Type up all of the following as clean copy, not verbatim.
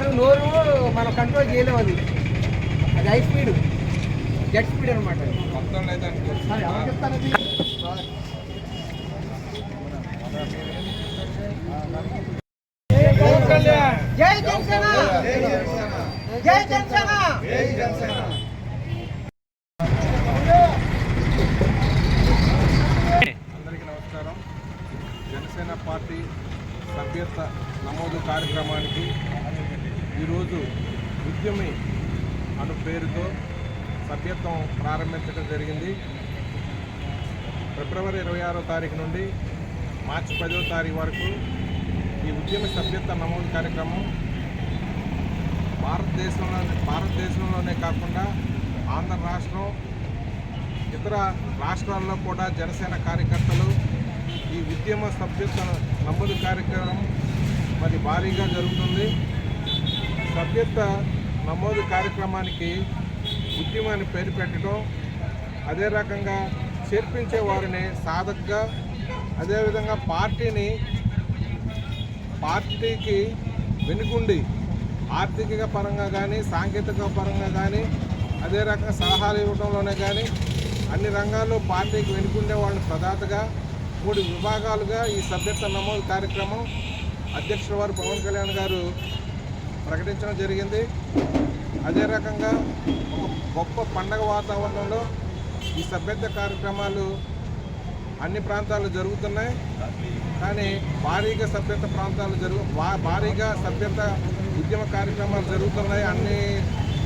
గారు నోరు మనం కంట్రోల్ చేయలేము, అది హై స్పీడ్, జెట్ స్పీడ్ అనమాట. జై జనసేన, జై జనసేన. అందరికీ నమస్కారం. జనసేన పార్టీ సభ్యత్వ నమోదు కార్యక్రమానికి ఈరోజు ఉద్యమి అను పేరుతో సభ్యత్వం ప్రారంభించడం జరిగింది. ఫిబ్రవరి 26వ తారీఖు నుండి మార్చి 10వ తారీఖు వరకు ఈ ఉద్యమ సభ్యత్వ నమోదు కార్యక్రమం భారతదేశంలోనే కాకుండా ఆంధ్ర రాష్ట్రం, ఇతర రాష్ట్రాల్లో కూడా జనసేన కార్యకర్తలు ఈ ఉద్యమ సభ్యత్వ నమోదు కార్యక్రమం మరి భారీగా జరుగుతుంది. సభ్యత్వ నమోదు కార్యక్రమానికి ఉద్యమాన్ని పేరు పెట్టడం, అదే రకంగా చేర్పించే వారిని సాధకగా, అదేవిధంగా పార్టీకి వెనుకుండి ఆర్థిక పరంగా కానీ, సాంకేతిక పరంగా కానీ, అదే రకంగా సలహాలు ఇవ్వడంలోనే కానీ అన్ని రంగాల్లో పార్టీకి వెనుకుండే వాళ్ళని ప్రదాతగా 3 విభాగాలుగా ఈ సభ్యత్వ నమోదు కార్యక్రమం అధ్యక్షుల వారు పవన్ కళ్యాణ్ గారు ప్రకటించడం జరిగింది. అదే రకంగా ఒక గొప్ప పండగ వాతావరణంలో ఈ సభ్యత్వ కార్యక్రమాలు అన్ని ప్రాంతాల్లో జరుగుతున్నాయి. కానీ భారీగా సభ్యత్వ ఉద్యమ కార్యక్రమాలు జరుగుతున్నాయి. అన్ని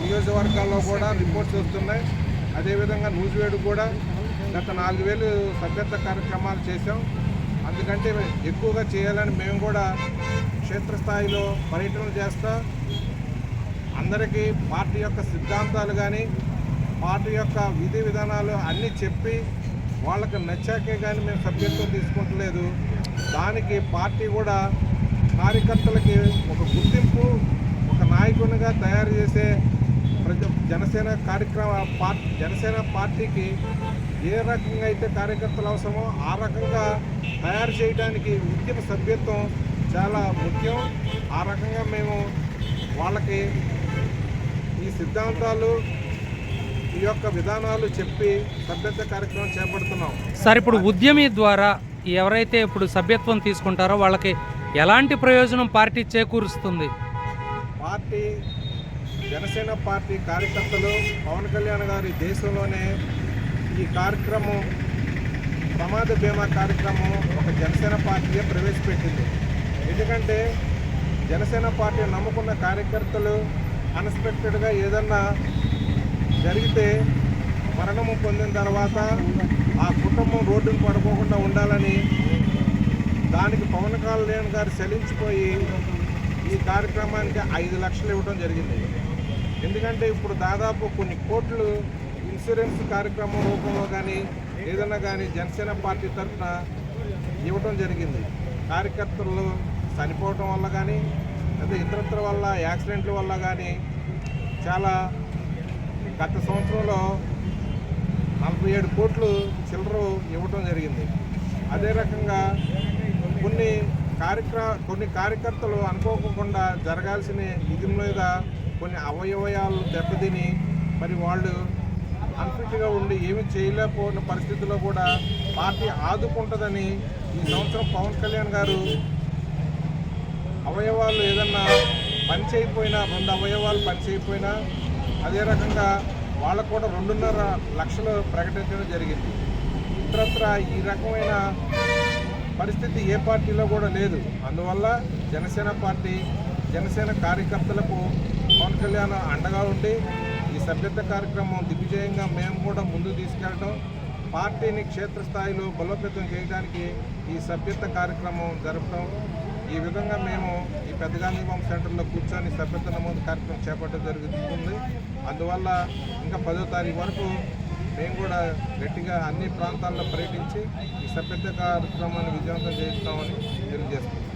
నియోజకవర్గాల్లో కూడా రిపోర్ట్స్ వస్తున్నాయి. అదేవిధంగా నూజివేడు కూడా గత 4000 సభ్యత్వ కార్యక్రమాలు చేశాం. అందుకంటే ఎక్కువగా చేయాలని మేము కూడా క్షేత్రస్థాయిలో పర్యటనలు చేస్తా అందరికీ పార్టీ యొక్క సిద్ధాంతాలు కానీ, పార్టీ యొక్క విధి విధానాలు అన్నీ చెప్పి వాళ్ళకు నచ్చాకే కానీ మేము సభ్యత్వం తీసుకుంటలేదు. దానికి పార్టీ కూడా కార్యకర్తలకి ఒక గుర్తింపు, ఒక నాయకునిగా తయారు చేసే జనసేన పార్టీకి ఏ రకంగా అయితే కార్యకర్తలు అవసరమో ఆ రకంగా తయారు చేయడానికి ఉద్యమ సభ్యత్వం చాలా ముఖ్యం. ఆ రకంగా మేము వాళ్ళకి ఈ సిద్ధాంతాలు, ఈ యొక్క విధానాలు చెప్పి సభ్యత్వ కార్యక్రమం చేపడుతున్నాం. సార్, ఇప్పుడు ఉద్యమి ద్వారా ఎవరైతే ఇప్పుడు సభ్యత్వం తీసుకుంటారో వాళ్ళకి ఎలాంటి ప్రయోజనం పార్టీ చేకూరుస్తుంది? జనసేన పార్టీ కార్యకర్తలు పవన్ కళ్యాణ్ గారి దేశంలోనే ఈ కార్యక్రమం, ప్రమాద బీమా కార్యక్రమం ఒక జనసేన పార్టీయే ప్రవేశపెట్టింది. ఎందుకంటే జనసేన పార్టీ నమ్ముకున్న కార్యకర్తలు అన్ఎక్స్పెక్టెడ్గా ఏదన్నా జరిగితే మరణము పొందిన తర్వాత ఆ కుటుంబం రోడ్డును పడుకోకుండా ఉండాలని దానికి పవన్ కళ్యాణ్ గారు చలించిపోయి ఈ కార్యక్రమానికి 5 లక్షలు ఇవ్వడం జరిగింది. ఎందుకంటే ఇప్పుడు దాదాపు కొన్ని కోట్లు ఇన్సూరెన్స్ కార్యక్రమం రూపంలో కానీ ఏదన్నా కానీ జనసేన పార్టీ తరఫున ఇవ్వడం జరిగింది. కార్యకర్తలు చనిపోవటం వల్ల కానీ, లేదా ఇతరత్ర వల్ల, యాక్సిడెంట్ల వల్ల కానీ చాలా గత సంవత్సరంలో 47 కోట్లు చిల్లర ఇవ్వటం జరిగింది. అదే రకంగా కొన్ని కార్యకర్తలు అనుకోకుండా జరగాల్సిన ఇది మీద కొన్ని అవయవాలు దెబ్బతిని మరి వాళ్ళు అన్ఫిట్గా ఉండి ఏమి చేయలేకపోయిన పరిస్థితుల్లో కూడా పార్టీ ఆదుకుంటుందని ఈ సంవత్సరం పవన్ కళ్యాణ్ గారు అవయవాలు ఏదన్నా పనిచేయకపోయినా, 2 అవయవాలు పనిచేయకపోయినా అదే రకంగా వాళ్ళకు కూడా 2.5 లక్షలు ప్రకటించడం జరిగింది. ఇతరత్ర ఈ రకమైన పరిస్థితి ఏ పార్టీలో కూడా లేదు. అందువల్ల జనసేన కార్యకర్తలకు పవన్ కళ్యాణ్ అండగా ఉండి ఈ సభ్యత్వ కార్యక్రమం దిగ్విజయంగా మేము కూడా ముందుకు తీసుకెళ్ళడం, పార్టీని క్షేత్రస్థాయిలో బలోపేతం చేయడానికి ఈ సభ్యత్వ కార్యక్రమం జరపడం, ఈ విధంగా మేము ఈ పెద్ద గాంధీ బొమ్మ సెంటర్లో కూర్చొని సభ్యత్వ నమోదు కార్యక్రమం చేపట్టడం జరుగుతుంది. అందువల్ల ఇంకా 10వ తారీఖు వరకు మేము కూడా గట్టిగా అన్ని ప్రాంతాల్లో పర్యటించి ఈ సభ్యత్వ కార్యక్రమాన్ని విజయవంతం చేస్తామని తెలియజేస్తున్నాం.